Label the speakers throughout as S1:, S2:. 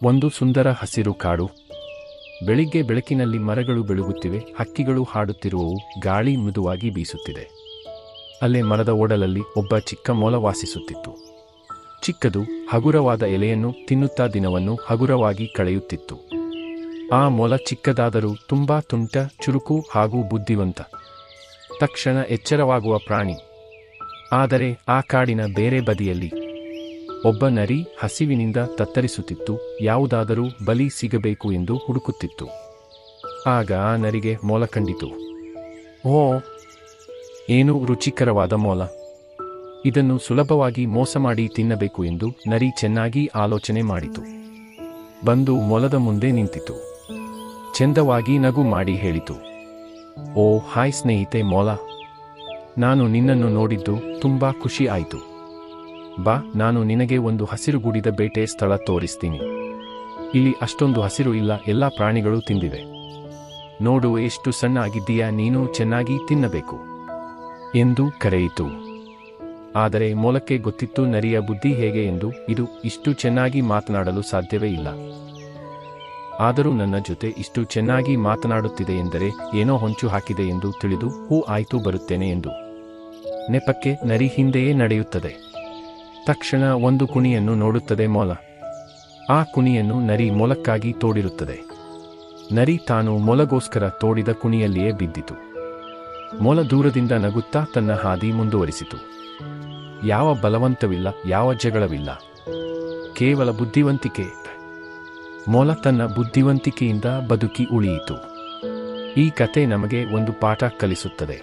S1: ಒಂದು ಸುಂದರ ಹಸಿರು ಕಾಡು. ಬೆಳಿಗ್ಗೆ ಬೆಳಕಿನಲ್ಲಿ ಮರಗಳು ಬೆಳಗುತ್ತಿವೆ, ಹಕ್ಕಿಗಳು ಹಾಡುತ್ತಿರುವವು, ಗಾಳಿ ಮೃದುವಾಗಿ ಬೀಸುತ್ತಿದೆ. ಅಲ್ಲೇ ಮರದ ಓಡಲಲ್ಲಿ ಒಬ್ಬ ಚಿಕ್ಕ ಮೊಲ ವಾಸಿಸುತ್ತಿತ್ತು. ಚಿಕ್ಕದು, ಹಗುರವಾದ ಎಲೆಯನ್ನು ತಿನ್ನುತ್ತಾ ದಿನವನ್ನು ಹಗುರವಾಗಿ ಕಳೆಯುತ್ತಿತ್ತು. ಆ ಮೊಲ ಚಿಕ್ಕದಾದರೂ ತುಂಬಾ ತುಂಟ, ಚುರುಕು ಹಾಗೂ ಬುದ್ಧಿವಂತ. ತಕ್ಷಣ ಎಚ್ಚರವಾಗುವ ಪ್ರಾಣಿ. ಆದರೆ ಆ ಕಾಡಿನ ಬೇರೆ ಬದಿಯಲ್ಲಿ ಒಬ್ಬ ನರಿ ಹಸಿವಿನಿಂದ ತತ್ತರಿಸುತ್ತಿತ್ತು, ಯಾವುದಾದರೂ ಬಲಿ ಸಿಗಬೇಕು ಎಂದು ಹುಡುಕುತ್ತಿತ್ತು. ಆಗ ಆ ನರಿಗೆ ಮೊಲ ಕಂಡಿತು. ಓ, ಏನು ರುಚಿಕರವಾದ ಮೊಲ! ಇದನ್ನು ಸುಲಭವಾಗಿ ಮೋಸ ಮಾಡಿ ತಿನ್ನಬೇಕು ಎಂದು ನರಿ ಚೆನ್ನಾಗಿ ಆಲೋಚನೆ ಮಾಡಿತು. ಬಂದು ಮೊಲದ ಮುಂದೆ ನಿಂತಿತು. ಚೆಂದವಾಗಿ ನಗು ಮಾಡಿ ಹೇಳಿತು, ಓ ಹಾಯ್ ಸ್ನೇಹಿತೆ ಮೊಲ, ನಾನು ನಿನ್ನನ್ನು ನೋಡಿದ್ದು ತುಂಬಾ ಖುಷಿ ಆಯಿತು. ಬಾ, ನಾನು ನಿನಗೆ ಒಂದು ಹಸಿರುಗೂಡಿದ ಬೇಟೆ ಸ್ಥಳ ತೋರಿಸ್ತೀನಿ. ಇಲ್ಲಿ ಅಷ್ಟೊಂದು ಹಸಿರು ಇಲ್ಲ, ಎಲ್ಲ ಪ್ರಾಣಿಗಳು ತಿಂದಿವೆ. ನೋಡು, ಎಷ್ಟು ಸಣ್ಣ ಆಗಿದ್ದೀಯಾ, ನೀನು ಚೆನ್ನಾಗಿ ತಿನ್ನಬೇಕು ಎಂದು ಕರೆಯಿತು. ಆದರೆ ಮೊಲಕ್ಕೆ ಗೊತ್ತಿತ್ತು ನರಿಯ ಬುದ್ಧಿ ಹೇಗೆ ಎಂದು. ಇದು ಇಷ್ಟು ಚೆನ್ನಾಗಿ ಮಾತನಾಡಲು ಸಾಧ್ಯವೇ ಇಲ್ಲ. ಆದರೂ ನನ್ನ ಜೊತೆ ಇಷ್ಟು ಚೆನ್ನಾಗಿ ಮಾತನಾಡುತ್ತಿದೆ ಎಂದರೆ ಏನೋ ಹೊಂಚು ಹಾಕಿದೆ ಎಂದು ತಿಳಿದು ಹೂ ಆಯ್ತು, ಬರುತ್ತೇನೆ ಎಂದು ನೆಪಕ್ಕೆ ನರಿ ಹಿಂದೆಯೇ ನಡೆಯುತ್ತದೆ. ತಕ್ಷಣ ಒಂದು ಕುಣಿಯನ್ನು ನೋಡುತ್ತದೆ ಮೊಲ. ಆ ಕುಣಿಯನ್ನು ನರಿ ಮೊಲಕ್ಕಾಗಿ ತೋಡಿರುತ್ತದೆ. ನರಿ ತಾನು ಮೊಲಗೋಸ್ಕರ ತೋಡಿದ ಕುಣಿಯಲ್ಲಿಯೇ ಬಿದ್ದಿತು. ಮೊಲ ದೂರದಿಂದ ನಗುತ್ತಾ ತನ್ನ ಹಾದಿ ಮುಂದುವರಿಸಿತು. ಯಾವ ಬಲವಂತವಿಲ್ಲ, ಯಾವ ಜಗಳವಿಲ್ಲ, ಕೇವಲ ಬುದ್ಧಿವಂತಿಕೆ. ಮೊಲ ತನ್ನ ಬುದ್ಧಿವಂತಿಕೆಯಿಂದ ಬದುಕಿ ಉಳಿಯಿತು. ಈ ಕತೆ ನಮಗೆ ಒಂದು ಪಾಠ ಕಲಿಸುತ್ತದೆ.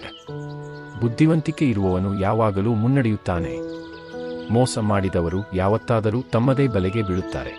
S1: ಬುದ್ಧಿವಂತಿಕೆ ಇರುವವನು ಯಾವಾಗಲೂ ಮುನ್ನಡೆಯುತ್ತಾನೆ. ಮೋಸ ಮಾಡಿದವರು ಯಾವತ್ತಾದರೂ ತಮ್ಮದೇ ಬಲೆಗೆ ಬೀಳುತ್ತಾರೆ.